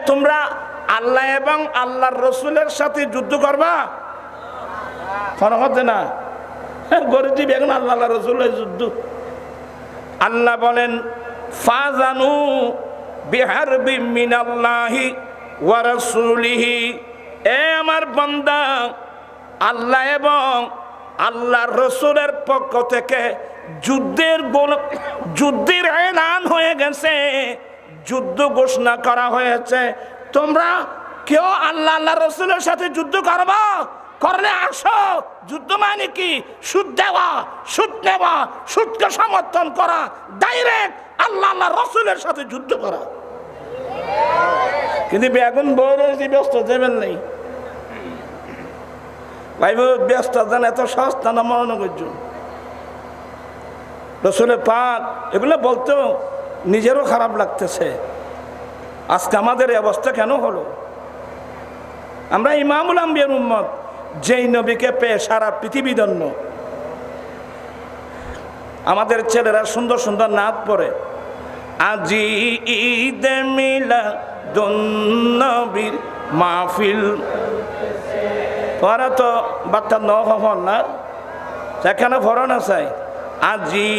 তোমরা আল্লাহ এবং আল্লাহর রসুলের সাথে যুদ্ধ করবা? মনে হচ্ছে না গরিব এখন আল্লাহ রসুলের যুদ্ধ। আল্লাহ বলেন ফাজানু বিহারবি মিনাল্লাহি ওয়া রাসূলিহি, আমার বান্দা আল্লাহ এবং আল্লাহর রসুলের পক্ষ থেকে যুদ্ধের এলান হয়ে গেছে, যুদ্ধ ঘোষণা করা হয়েছে। তোমরা কেউ আল্লাহ আল্লাহর রসুলের সাথে যুদ্ধ করবা? করলে আসো। যুদ্ধ মানে কি? সুদ দেওয়া, সুদ নেওয়া, সুদকে সমর্থন করা, ডাইরেক্ট আল্লাহ আল্লাহ রসুলের সাথে যুদ্ধ করা। কিন্তু এখন বড় ব্যস্ত দেবেন নেই ভাই, ব্যস্ত দেন এত সস্তা না মনে করছো। রসুলের পাক এগুলো বলতেও নিজেরও খারাপ লাগতেছে। আজকে আমাদের এই অবস্থা কেন হলো? আমরা ইমামুল আম্বিয়ার উম্মত, যেই নবীকে পেয়ে সারা পৃথিবী ধন্য। আমাদের ছেলেরা সুন্দর সুন্দর নাচ পড়ে, আজি ঈদে মিলাদুন নবীর মাহফিল। পরে তো বাচ্চা নহন না, সেখানে ভরো না চাই। আজি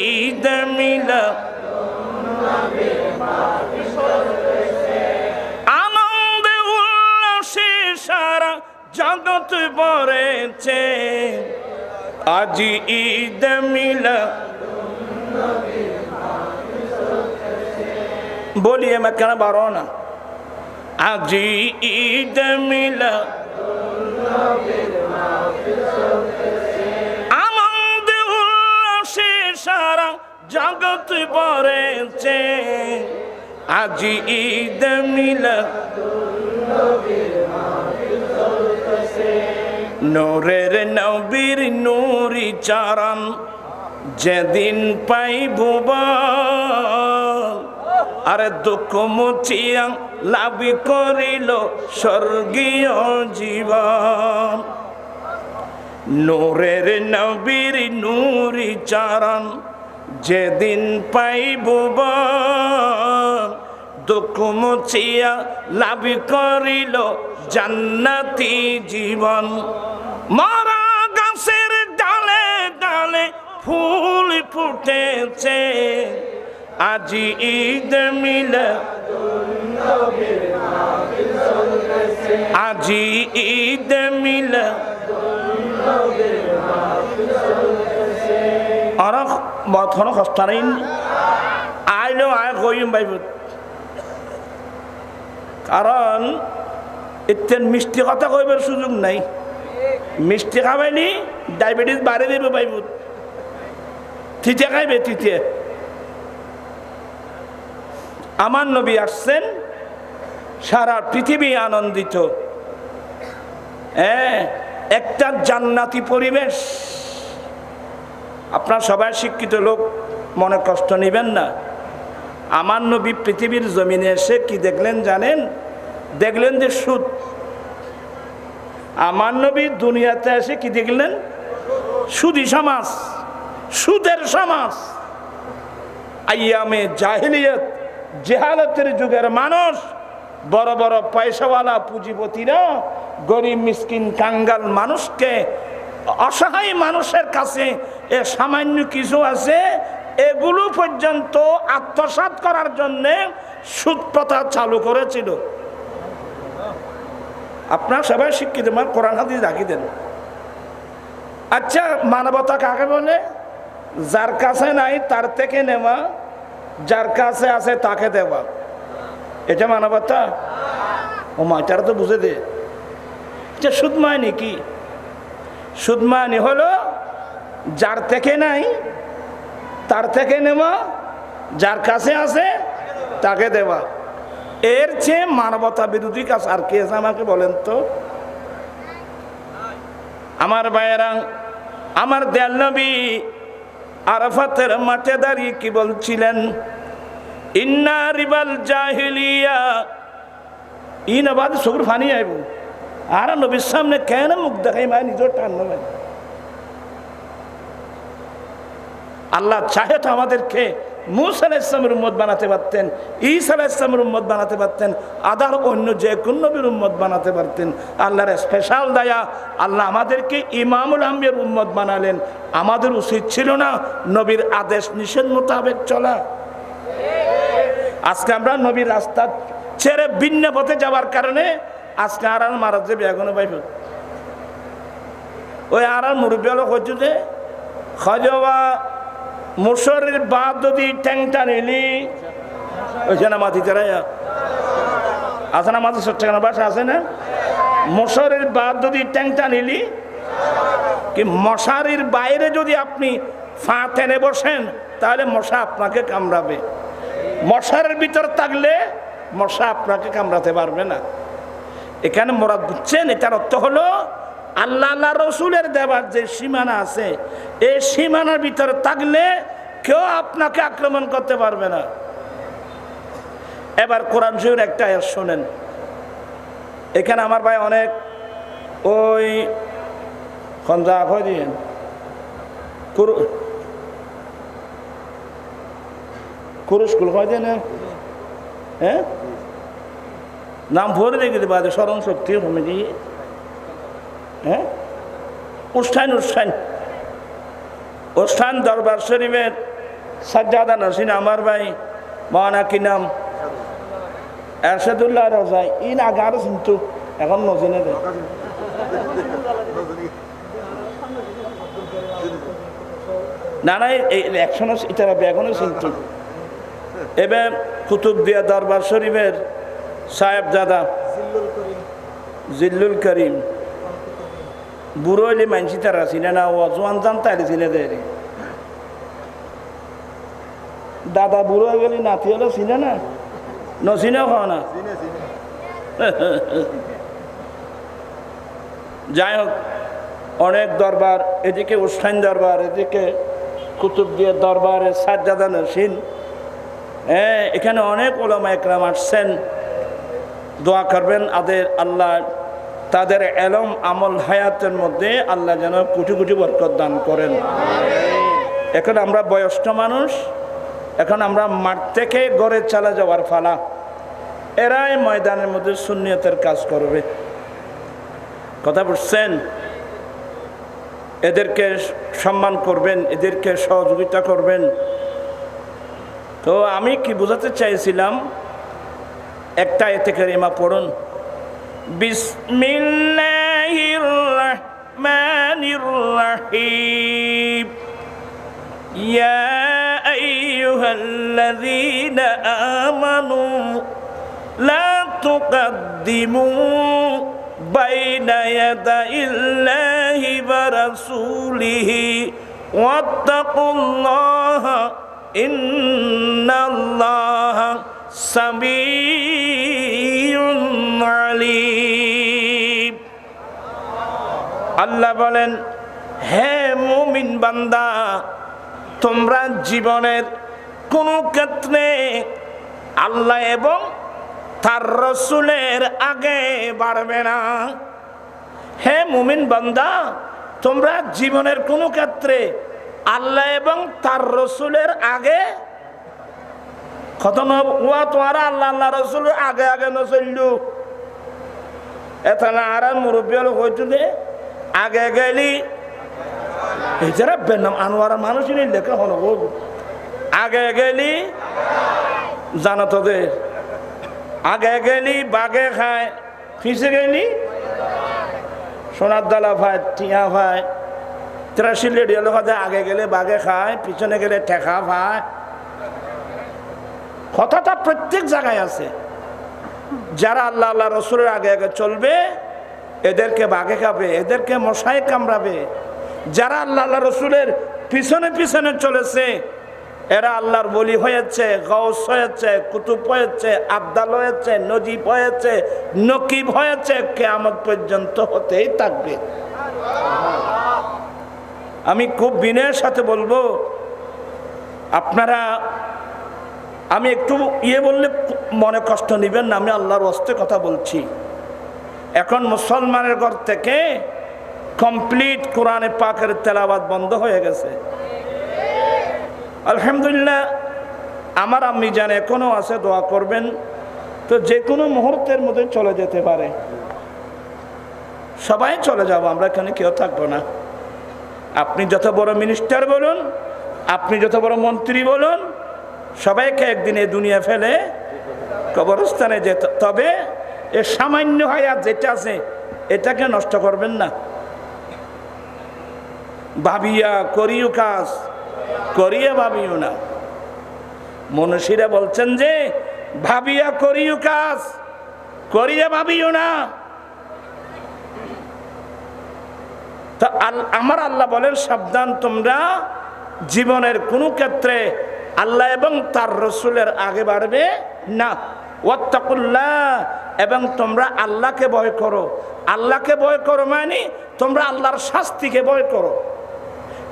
ঈদে মিলাদুন নবীর মাহফিল, আনন্দে উল্লাসে সারা জগৎ ভরেছে। আজি ঈদ মিলাদুন নবীর মাহফিল বলিয়ে কেন বারো না? আজি ঈদ মিলাদুন নবীর মাহফিল, আনন্দে উল্লাসে সারা জগৎ ভরেছে। আজি ঈদ মিলাদুন নবীর মাহফিল চলতেছে। নূরের নবীর নূরি চারণ যেদিন পাইব আরে দুঃখ মুছিয়া লাভ করিল স্বর্গীয় জীবন। নূরের নবীর নূরি চারণ যেদিন পাইব দুঃখ মুছিয়া লাভ করিল জান্নাতি জীবন। মরা গাছের ডালে ডালে ফুল ফুটেছে। আজি ঈদ মিলাদুন নবীর মাহফিল চলতেছে। আজি ঈদ মিলাদুন নবীর মাহফিল চলতেছে। আর বথন হস্তারাইন আইলো আয় কইম বাইবুত, কারণ এতেন মিষ্টি কথা কইবার সুযোগ নাই। মিষ্টি খাবাইনি ডায়াবেটিস বাড়ে দেবে বাইবুত, তিতে খাইবে তিতে। আমার নবী আসছেন, সারা পৃথিবী আনন্দিত। একটা জান্নাতি পরিবেশ। আপনার সবাই শিক্ষিত লোক, মনে কষ্ট নেবেন না। আমার নবী পৃথিবীর জমিনে এসে কি দেখলেন জানেন? দেখলেন যে সুদ। আমার নবী দুনিয়াতে এসে কি দেখলেন? সুদী সমাজ, সুদের সমাজ। আইয়ামে জাহিলিয়ত, জেহালতের যুগের মানুষ, বড় বড় পয়সাওয়ালা পুঁজিপতিরা গরিব মিসকিন কাঙ্গাল মানুষকে, অসহায় মানুষের কাছে এ সামান্য কিছু আছে এগুলো পর্যন্ত আত্মসাৎ করার জন্য সুদ প্রথা চালু করেছিল। আপনারা সবাই শিক্ষিত, মানে কোরআন হাদিস রাখি দেন। আচ্ছা, মানবতা কাকে বলে? যার কাছে নাই তার থেকে নেওয়া, যার কাছে আছে তাকে দেওয়া, এটা মানবতা? ও মাইটারা তো বুঝে দে। সুদ মানে কি? সুদ মানে হলো যার থেকে নাই তার থেকে নেওয়া, যার কাছে আছে তাকে দেওয়া। এর চেয়ে মানবতা বিরোধী কাজ আর কি আছে আমাকে বলেন তো? আমার ভাইয়েরা, আমার দয়াল নবী আরাফাতের মাঠে দাঁড়িয়ে কি বলছিলেন? ইন্না রিবাল জাহিলিয়া, ইনাবাদ সবুর ফানি আইব। আর নবীর সামনে কেন মুখ দেখাই মায় নিজের টান নেবেন? আল্লাহ চাহে তো আমাদেরকে মুসা আলাইহিস সালামের উম্মত বানাতে পারতেন, ঈসা আলাইহিস সালামের উম্মত বানাতে পারতেন, আদার অন্য যে কোন নবীর উম্মত বানাতে পারতেন। আল্লাহর স্পেশাল দয়া, আল্লাহ আমাদেরকে ইমামুল আম্বিয়ার উম্মত বানালেন। আমাদের উচিত ছিল না নবীর আদেশ নিষেধ মোতাবেক চলা? আজকে আমরা নবীর রাস্তা ছেড়ে ভিন্ন পথে যাওয়ার কারণে আজকে আর মারা যাবে এখনো পাইব। ওই আর মুরব্বী হলো হচ্ছে যে খজবা মুসরের বাদ যদি ট্যাংটা নিলি ওইখানে না মাটি চড়াইয়া আছে না, মাঝে চট্টগ্রাম বাসা আছে না, মশারির বাদ যদি ট্যাংটা নিলি কি মশারির বাইরে যদি আপনি ফা টেনে বসেন তাহলে মশা আপনাকে কামড়াবে, মশারের ভিতর থাকলে মশা আপনাকে কামড়াতে পারবে না। এখানে মোরাদ বুঝছেন, এটার অর্থ হলো আল্লাহ আল্লাহ রসুলের দেওয়ার যে সীমানা আছে এই সীমানার ভিতরে থাকলে কেউ আপনাকে আক্রমণ করতে পারবে না। এবার কোরআন শরীফের একটা আয়াত শোনেন। এখানে আমার ভাই অনেক ওই খঞ্জা হয়ে দিয়েন কুরুস্কুল হয় দেন, হ্যাঁ নাম ভরে রেখে দেবো স্মরণ শক্তি হবে দিয়ে, হ্যাঁ অনুষ্ঠান দরবার শরীফের সাজ্জাদা নসিন আমার ভাই মাওলানা কি নাম এরশাদুল্লাহ রাজাই ইন আগে আরো চিন্তু এখন নজিনে দেয় না না একশো ইতারা এখনো চিন্তু। এবার কুতুবদিয়া দরবার শরীফের সাহেবজাদা জিল্লুল করিম বুড়ো হইলে মানসি তারা চিনে না, ও জোয়ান জান তাইলে চিনে দেয়। দাদা বুড়ো হয়ে গেলে নাতি হলো চিনে না, নচিনেও খাও না। যাই হোক, অনেক দরবার, এদিকে উস্তান দরবার, এদিকে কুতুবদিয়া দরবারে সাজ্জাদা নসিন, হ্যাঁ এখানে অনেক ওলামা একরাম আসছেন। দোয়া করবেন আল্লাহ তাদের এলম আমল হায়াতের মধ্যে আল্লাহ যেন কোটি কোটি বরকত দান করেন। এখন আমরা বয়স্ক মানুষ, এখন আমরা মাঠ থেকে গড়ে চলে যাওয়ার ফালা, এরাই ময়দানের মধ্যে সুন্নিয়তের কাজ করবে। কথা বুঝছেন? এদেরকে সম্মান করবেন, এদেরকে সহযোগিতা করবেন। তো আমি কি বোঝাতে চাইছিলাম, একটা আয়াতে কারিমা পড়ুন। বিসমিল্লাহির রাহমানির রাহিম। ইয়া আইয়ুহাল্লাযীনা আমানু লা তুকদ্দিমু বাইনা ইয়াদাইল্লাহি ওয়া রাসূলিহি ওয়াত্তাকুল্লাহা ইন্নাল্লাহা সামিউন আলীম। আল্লাহ বলেন, হে মুমিন বান্দা, তোমরা জীবনের কোন ক্ষেত্রে আল্লাহ এবং তার রসুলের আগে বাড়বে না। হে মুমিন বান্দা, তোমরা জীবনের কোন ক্ষেত্রে আল্লাহ এবং তার রসুলের আগে কত ওয়া তোমার আল্লাহ আল্লাহ রসুলের আগে আগে ন চললু এখানে আর মুরব্বী হল হইতো যে আগে গেলি এছাড়া বেনাম আনোয়ার মানুষ লেখা হলো আগে গেলি জানো তোদের আগে গেলি বাঘে খায়, ফিসে গেলি সোনার দালা ভাই টিয়া ভাই ত্রাসি লেডি হলো আগে গেলে বাঘে খায়, পিছনে গেলে ঠেকা ভাই। কথাটা প্রত্যেক জায়গায় আছে। যারা আল্লাহ আল্লাহ রসুলের আগে আগে চলবে এদেরকে বাঘে খাবে, এদেরকে মশায় কামড়াবে। যারা আল্লাহ আল্লাহ রসুলের পিছনে পিছনে চলেছে এরা আল্লাহর বলি হয়েছে, গৌস হয়েছে, কুতুব হয়েছে, আবদাল হয়েছে, নজিব হয়েছে, নকিব হয়েছে, কিয়ামত পর্যন্ত হতেই থাকবে। আমি খুব বিনয়ের সাথে বলবো, আপনারা আমি একটু বললে মনে কষ্ট নেবেন না, আমি আল্লাহর ওয়াস্তে কথা বলছি। এখন মুসলমানের ঘর থেকে কমপ্লিট কোরআনে পাকের তেলাওয়াত বন্ধ হয়ে গেছে। আলহামদুলিল্লাহ আমার আম্মি জান এখনো আছে, দোয়া করবেন। তো যে কোনো মুহূর্তের মধ্যে চলে যেতে পারে, সবাই চলে যাব, আমরা এখানে কেউ থাকবো না। আপনি যত বড় মিনিস্টার বলুন, আপনি যত বড় মন্ত্রী বলুন, সবাইকে একদিন এই দুনিয়া ফেলে কবরস্থানে যেতে। তবে এ সামান্য হায়াত যেটা আছে এটাকে নষ্ট করবেন না। ভাবিয়া করিও কাজ, করিয়া ভাবিও না। মনীষীরা বলছেন যে ভাবিয়া করিও কাজ, করিয়া ভাবিও না। তা আমার আল্লাহ বলেন সাবধান, তোমরা জীবনের কোনো ক্ষেত্রে আল্লাহ এবং তার রসুলের আগে বাড়বে না। ওয়াত্তাকুল্লাহ, এবং তোমরা আল্লাহকে ভয় করো। আল্লাহকে ভয় করো মানে তোমরা আল্লাহর শাস্তিকে ভয় করো।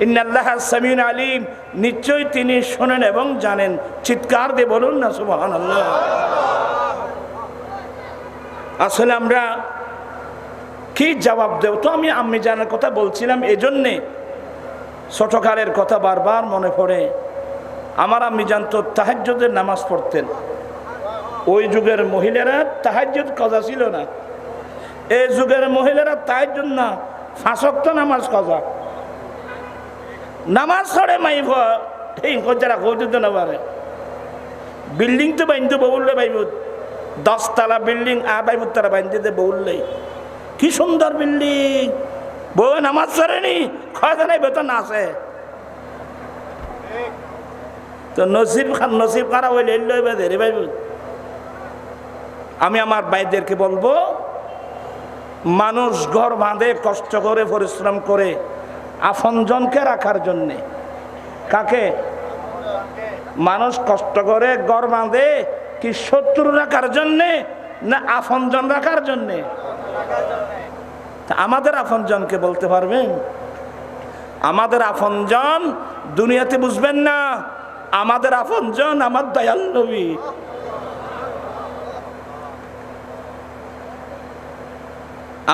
ইন্নাল্লাহা সামিউন আলিম, নিশ্চয়ই তিনি শোনেন এবং জানেন। চিৎকার দিয়ে বলুন না সুবহানাল্লাহ। আসলে আমরা কি জবাব দেব? তো আমি আম্মি জানার কথা বলছিলাম, এই জন্যে ছোটকালের কথা বারবার মনে পড়ে। আমার আম্মি জান তো তাহাজ্জুদের নামাজ পড়তেন। ওই যুগের মহিলারা তাহাজ্জুদ কজা ছিল না, এই যুগের মহিলারা তাহাজ্জুদ না, 5 ওয়াক্ত নামাজ কজা। নামাজ ছড়ে মাইব এই যারা কৌতুক না পারে। বিল্ডিং তো বাইন্দু বউলে বাইব, 10 তলা বিল্ডিং বাইব, তারা বাইন্দে বউললেই কি সুন্দর বিল্ডিং, বউ নামাজ ছড়েনি, খয়দা নাই বেতন আছে। তো নসিব খারাপ হইলে রে ভাই। আমি আমার ভাইদেরকে বলবো, মানুষ ঘর বাঁধে কষ্ট করে পরিশ্রম করে আপনজনকে রাখার জন্যে। কাকে? মানুষ কষ্ট করে ঘর বাঁধে কি শত্রু রাখার জন্যে না আপনজন রাখার জন্যে? আমাদের আপনজনকে বলতে পারবেন? আমাদের আপনজন দুনিয়াতে বুঝবেন না, আমাদের আপনজন আমার দয়াল নবী।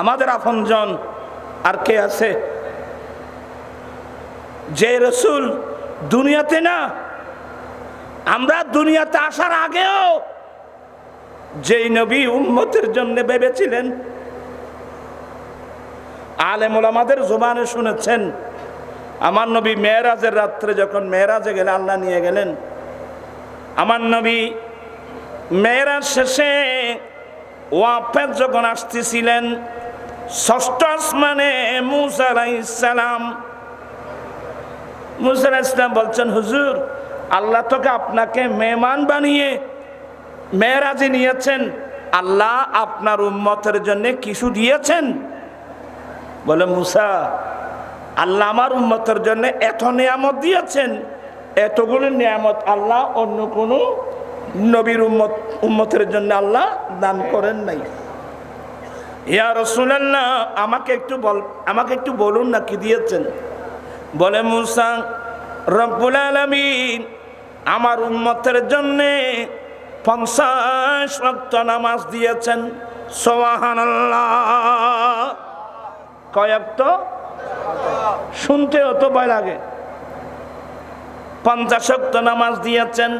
আমাদের আপনজন আর কে আছে? যে রসুল দুনিয়াতে না, আমরা দুনিয়াতে আসার আগেও যেই নবী উম্মতের জন্য ভেবেছিলেন। আলেম ওলামাদের জবানে শুনেছেন, আমার নবী মেরাজের রাত্রে যখন মেরাজে গেলে আল্লাহ নিয়ে গেলেন, আমার নবী মেরাজ শেষে ওয়াফাত যখন আসতেছিলেন, 6ষ্ঠ আসমানে মুসা আলাইহিস সালাম, মুসা আলাইহিস সালাম বলছেন, হুজুর আল্লাহ তোকে আপনাকে মেহমান বানিয়ে মেরাজে নিয়েছেন, আল্লাহ আপনার উম্মতের জন্য কিছু দিয়েছেন? বলে, মুসা আল্লাহ আমার উম্মতের জন্য এত নিয়ামত দিয়েছেন, এতগুলো নিয়ামত আল্লাহ অন্য কোন নবীর উম্মতের জন্য আল্লাহ দান করেন নাই। ইয়া রাসূলুল্লাহ, আমাকে একটু বলুন না কি দিয়েছেন? বলে, মুসা রব্বুল আলামিন আমার উম্মতের জন্য 50 ওয়াক্ত নামাজ দিয়েছেন। সুবহানাল্লাহ। কয় ওয়াক্ত? শুনতেও তো ভয় লাগে। 50 ওয়াক্ত নামাজ দিয়েছেন।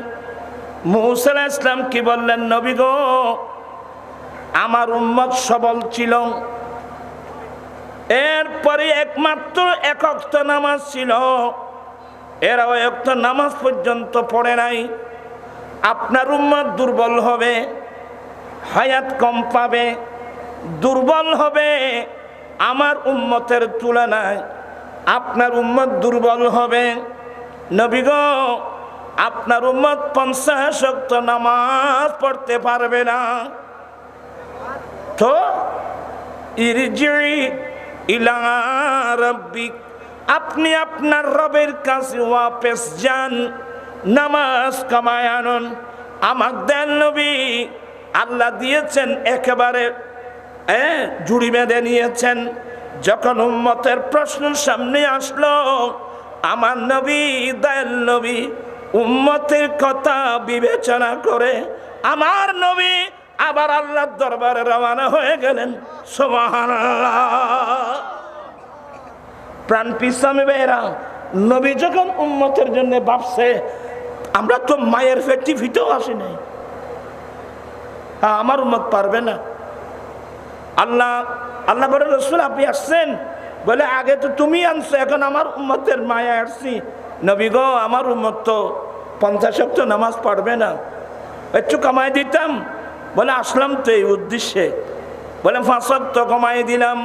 মুসা আলাইহিস সালাম কি বললেন? নবী গো, আমার উম্মত সবল ছিল, এরপরে একমাত্র 1 ওয়াক্ত নামাজ ছিল, এরা 1 ওয়াক্ত নামাজ পর্যন্ত পড়ে নাই। আপনার উম্মত দুর্বল হবে, হায়াত কম পাবে, দুর্বল হবে। আমার উম্মতের তুলনায় আপনার উম্মত দুর্বল হবে। নবী গো, আপনার উম্মত 50 ওয়াক্ত নামাজ পড়তে পারবে না। তো ইরজি ইলা রাব্বিক, আপনি আপনার রবের কাছে ওয়াপস যান, নামাজ কামায় আনুন। আমার দেন নবী আল্লাহ দিয়েছেন একেবারে জুড়ি বেঁধে নিয়েছেন। যখন উম্মতের প্রশ্ন সামনে আসলো, আমার নবী দয়াল নবী উম্মতের কথা বিবেচনা করে আমার নবী আবার আল্লাহর দরবারে রওনা হয়ে গেলেন। সুবহানাল্লাহ। প্রাণ পিসামে বেরা নবী যখন উম্মতের জন্য ভাবছে, আমরা তো মায়ের পেটি ভিটেও আসি নাই। হ্যাঁ, আমার উম্মত পারবে না। আল্লাহ আল্লাহ বলে, রসুল আপনি আসছেন? বলে, আগে তো তুমি আনছো, এখন আমার উম্মতের মায়া আসছি। নবী গো, আমার উম্মত তো 50 ওয়াক্ত নামাজ পড়বে না, একটু কমাই দিতাম। বলে, আসলাম তো এই উদ্দেশ্যে। বলে, 5 ওয়াক্ত কমাই দিলাম।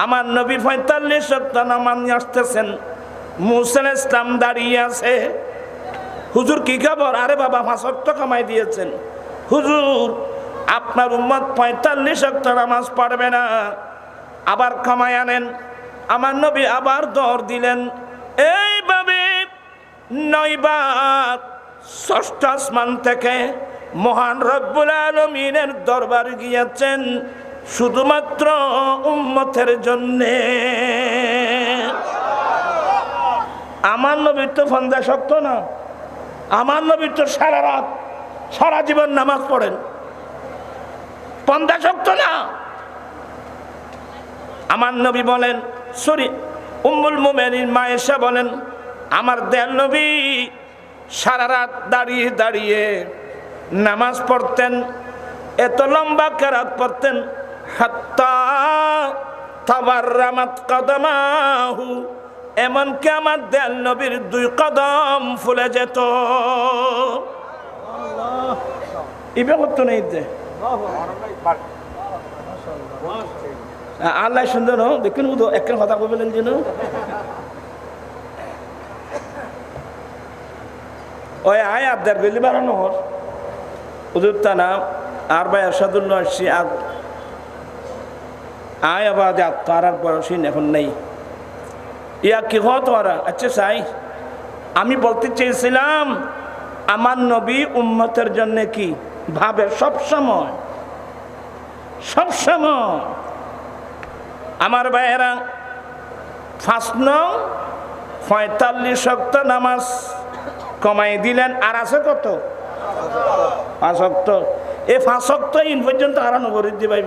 আমার নবী 45 ওয়াক্ত নামাজ নিয়ে আসতেছেন, মুসা আলাইহিস সালাম দাঁড়িয়ে আছে। হুজুর কি খবর? আরে বাবা, 5 ওয়াক্ত কমাই দিয়েছেন। হুজুর, আপনার উম্মত 45 ওয়াক্ত নামাজ পড়বে না, আবার কমাই আনেন। আমার নবী আবার দর দিলেন। এইভাবে 9 বার 6ষ্ঠ আসমান থেকে মহান রব্বুল আলামিনের দরবার গিয়েছেন শুধুমাত্র উম্মতের জন্যে। আমার নবীর তো 50 ওয়াক্ত না, আমার নবীর তো সারা রাত সারা জীবন নামাজ পড়েন, 50 ওয়াক্ত না। আমার নবী বলেন, সরি, উম্মুল মুমিনিন মা আয়েশা বলেন, আমার দয়াল নবী সারা রাত দাঁড়িয়ে দাঁড়িয়ে নামাজ পড়তেন, এত লম্বা কেরাত পড়তেন, হাত্তা তাবাররামাত কদমাহু, এমনকি আমার দয়াল নবীর 2 কদম ফুলে যেত। ইবে করতো নেই যে আল্লাহ সুন্দর দেখুন, একটা কথা বললেন যেন ওই আয় আবদার বেলি বাড়ানো হর হুজুর তা নাম আর ভাই আরশাদুল্লাহ আসছি আয় আবার তার আর বয়সী এখন নেই। ইয়া কি হত ওরা? আচ্ছা সাই, আমি বলতে চেয়েছিলাম আমার নবী উম্মতের জন্য কি ভাবে সবসময় সবসময়। আমার ভাইয়েরা, 5 নং 45 ওয়াক্ত নামাজ কমাই দিলেন, আর আছে কত? 5 ওয়াক্ত। এই 5 ওয়াক্ত ইন পর্যন্ত আর নবরী দিবাই